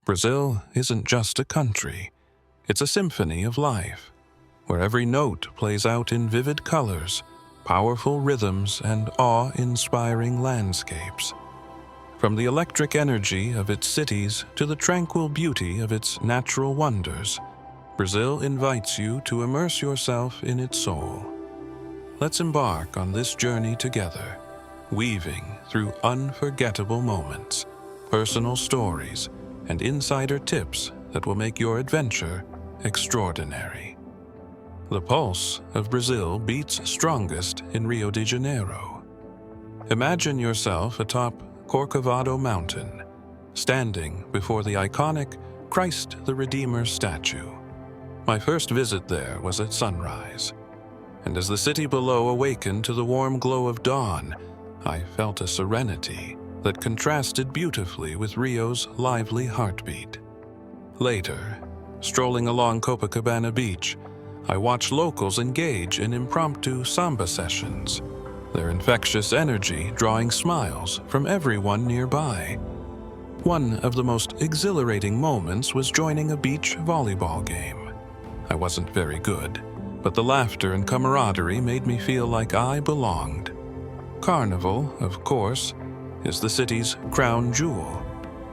Brazil isn't just a country, it's a symphony of life, where every note plays out in vivid colors, powerful rhythms, and awe-inspiring landscapes. From the electric energy of its cities to the tranquil beauty of its natural wonders, Brazil invites you to immerse yourself in its soul. Let's embark on this journey together, weaving through unforgettable moments, personal stories, and insider tips that will make your adventure extraordinary. The pulse of Brazil beats strongest in Rio de Janeiro. Imagine yourself atop Corcovado Mountain, standing before the iconic Christ the Redeemer statue. My first visit there was at sunrise, and as the city below awakened to the warm glow of dawn, I felt a serenity that contrasted beautifully with Rio's lively heartbeat. Later, strolling along Copacabana Beach, I watched locals engage in impromptu samba sessions, their infectious energy drawing smiles from everyone nearby. One of the most exhilarating moments was joining a beach volleyball game. I wasn't very good, but the laughter and camaraderie made me feel like I belonged. Carnival, of course, is the city's crown jewel.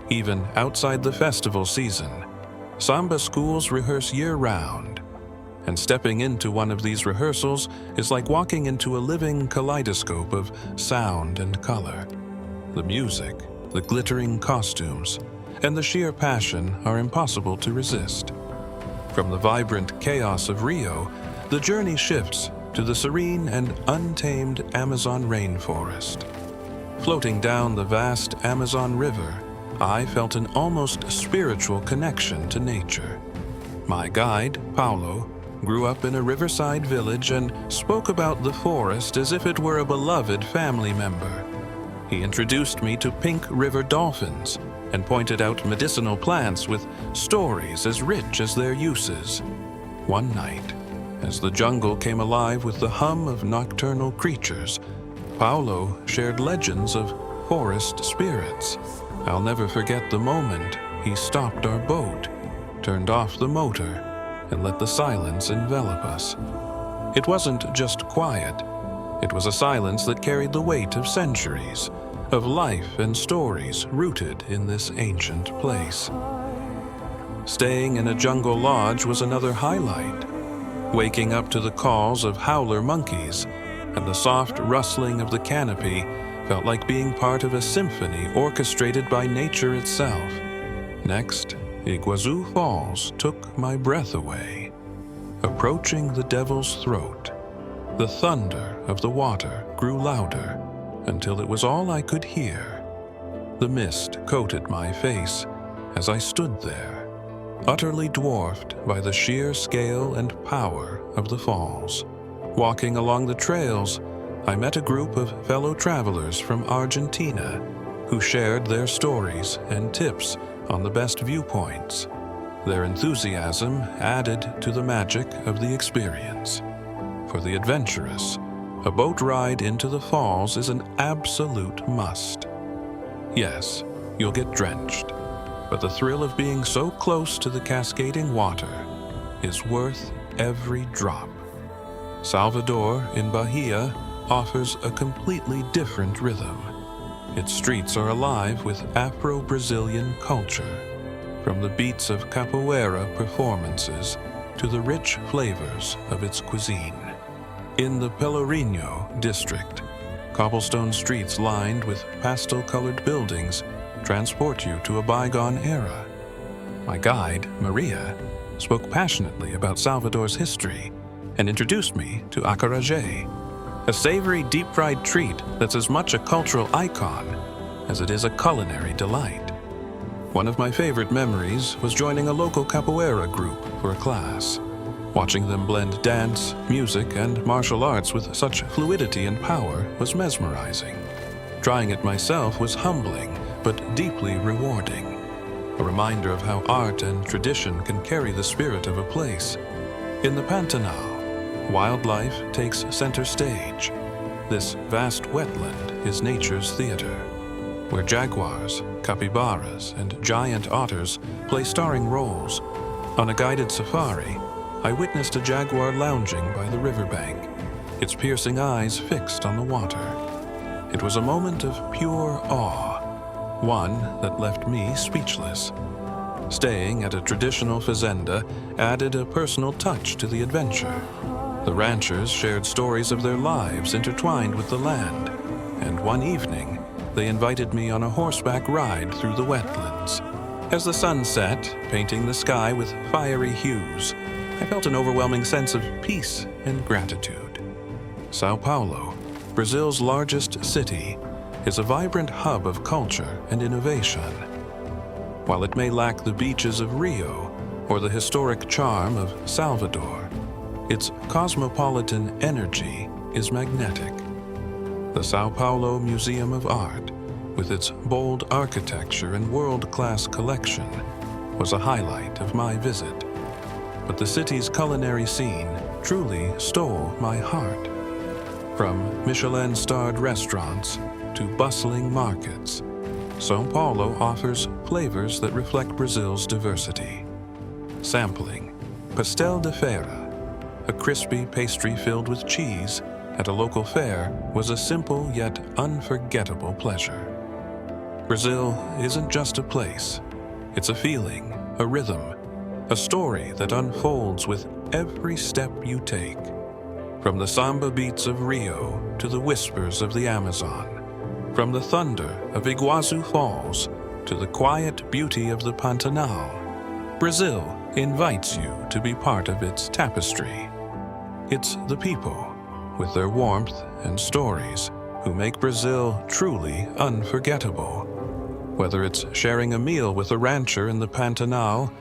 Even outside the festival season, samba schools rehearse year-round, and stepping into one of these rehearsals is like walking into a living kaleidoscope of sound and color. The music, the glittering costumes, and the sheer passion are impossible to resist. From the vibrant chaos of Rio, the journey shifts to the serene and untamed Amazon rainforest. Floating down the vast Amazon River, I felt an almost spiritual connection to nature. My guide, Paulo, grew up in a riverside village and spoke about the forest as if it were a beloved family member. He introduced me to pink river dolphins and pointed out medicinal plants with stories as rich as their uses. One night, as the jungle came alive with the hum of nocturnal creatures, Paulo shared legends of forest spirits. I'll never forget the moment he stopped our boat, turned off the motor, and let the silence envelop us. It wasn't just quiet. It was a silence that carried the weight of centuries, of life and stories rooted in this ancient place. Staying in a jungle lodge was another highlight. Waking up to the calls of howler monkeys and the soft rustling of the canopy felt like being part of a symphony orchestrated by nature itself. Next, Iguazu Falls took my breath away. Approaching the Devil's Throat, the thunder of the water grew louder until it was all I could hear. The mist coated my face as I stood there, utterly dwarfed by the sheer scale and power of the falls. Walking along the trails, I met a group of fellow travelers from Argentina who shared their stories and tips on the best viewpoints. Their enthusiasm added to the magic of the experience. For the adventurous, a boat ride into the falls is an absolute must. Yes, you'll get drenched, but the thrill of being so close to the cascading water is worth every drop. Salvador in Bahia offers a completely different rhythm. Its streets are alive with Afro-Brazilian culture, from the beats of capoeira performances to the rich flavors of its cuisine. In the Pelourinho district, cobblestone streets lined with pastel-colored buildings transport you to a bygone era. My guide, Maria, spoke passionately about Salvador's history and introduced me to acarajé, a savory deep-fried treat that's as much a cultural icon as it is a culinary delight. One of my favorite memories was joining a local capoeira group for a class. Watching them blend dance, music, and martial arts with such fluidity and power was mesmerizing. Trying it myself was humbling, but deeply rewarding. A reminder of how art and tradition can carry the spirit of a place. In the Pantanal, wildlife takes center stage. This vast wetland is nature's theater. where jaguars, capybaras, and giant otters play starring roles. On a guided safari, I witnessed a jaguar lounging by the riverbank, its piercing eyes fixed on the water. It was a moment of pure awe, one that left me speechless. Staying at a traditional fazenda added a personal touch to the adventure. The ranchers shared stories of their lives intertwined with the land, and one evening, they invited me on a horseback ride through the wetlands. As the sun set, painting the sky with fiery hues, I felt an overwhelming sense of peace and gratitude. São Paulo, Brazil's largest city, is a vibrant hub of culture and innovation. While it may lack the beaches of Rio or the historic charm of Salvador, its cosmopolitan energy is magnetic. The São Paulo Museum of Art, with its bold architecture and world-class collection, was a highlight of my visit. But the city's culinary scene truly stole my heart. From Michelin-starred restaurants to bustling markets, São Paulo offers flavors that reflect Brazil's diversity. Sampling pastel de feira, a crispy pastry filled with cheese, at a local fair was a simple yet unforgettable pleasure. Brazil isn't just a place. It's a feeling, a rhythm, a story that unfolds with every step you take. From the samba beats of Rio to the whispers of the Amazon, from the thunder of Iguazu Falls to the quiet beauty of the Pantanal, Brazil invites you to be part of its tapestry. It's the people, with their warmth and stories, who make Brazil truly unforgettable. Whether it's sharing a meal with a rancher in the Pantanal,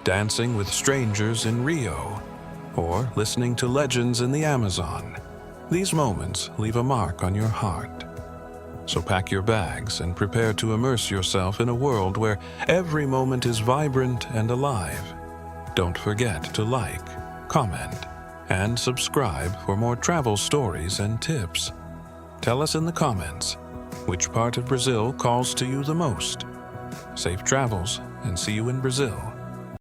dancing with strangers in Rio, or listening to legends in the Amazon, these moments leave a mark on your heart. So pack your bags and prepare to immerse yourself in a world where every moment is vibrant and alive. Don't forget to like, comment, and subscribe for more travel stories and tips. Tell us in the comments which part of Brazil calls to you the most. Safe travels, and see you in Brazil.